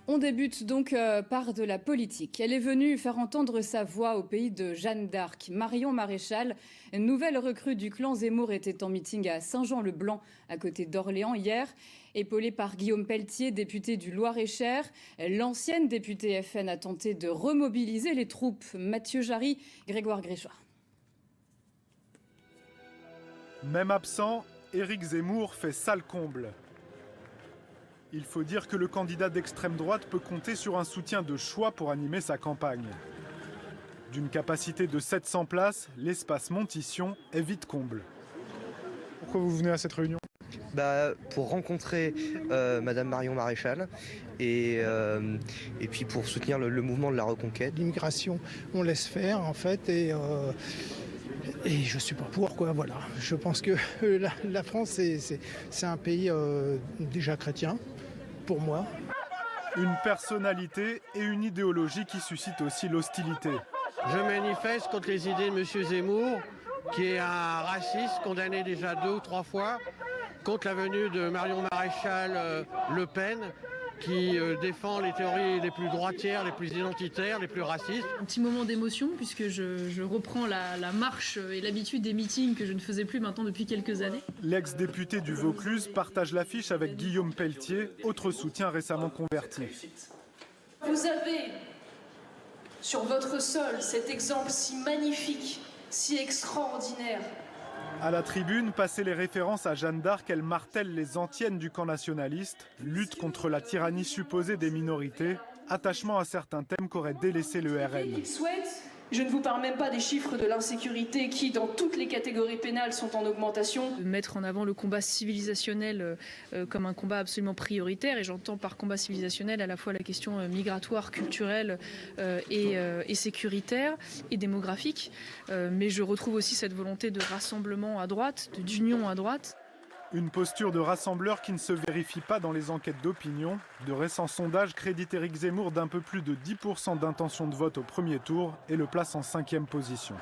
On débute donc par de la politique. Elle est venue faire entendre sa voix au pays de Jeanne d'Arc. Marion Maréchal, nouvelle recrue du clan Zemmour, était en meeting à Saint-Jean-le-Blanc, à côté d'Orléans hier. Épaulée par Guillaume Pelletier, député du Loir-et-Cher, l'ancienne députée FN a tenté de remobiliser les troupes. Mathieu Jarry, Grégoire Gréchoir. Même absent, Éric Zemmour fait sale comble. Il faut dire que le candidat d'extrême droite peut compter sur un soutien de choix pour animer sa campagne. D'une capacité de 700 places, l'espace Montition est vite comble. Pourquoi vous venez à cette réunion ? Pour rencontrer Madame Marion Maréchal et puis pour soutenir le mouvement de la reconquête. L'immigration, on laisse faire en fait et je suis pas pour quoi, voilà. Je pense que la France c'est un pays déjà chrétien pour moi. Une personnalité et une idéologie qui suscitent aussi l'hostilité. Je manifeste contre les idées de M. Zemmour, qui est un raciste condamné déjà 2 ou 3 fois, contre la venue de Marion Maréchal Le Pen, qui défend les théories les plus droitières, les plus identitaires, les plus racistes. Un petit moment d'émotion puisque je reprends la marche et l'habitude des meetings que je ne faisais plus maintenant depuis quelques années. L'ex-député du Vaucluse partage l'affiche avec Guillaume Pelletier, autre soutien récemment converti. Vous avez sur votre sol cet exemple si magnifique, si extraordinaire. À la tribune, passées les références à Jeanne d'Arc, elle martèle les antiennes du camp nationaliste, lutte contre la tyrannie supposée des minorités, attachement à certains thèmes qu'aurait délaissé le RN. Je ne vous parle même pas des chiffres de l'insécurité qui, dans toutes les catégories pénales, sont en augmentation. Mettre en avant le combat civilisationnel comme un combat absolument prioritaire, et j'entends par combat civilisationnel à la fois la question migratoire, culturelle et sécuritaire et démographique, mais je retrouve aussi cette volonté de rassemblement à droite, d'union à droite. Une posture de rassembleur qui ne se vérifie pas dans les enquêtes d'opinion. De récents sondages créditent Éric Zemmour d'un peu plus de 10% d'intention de vote au premier tour et le place en 5e position.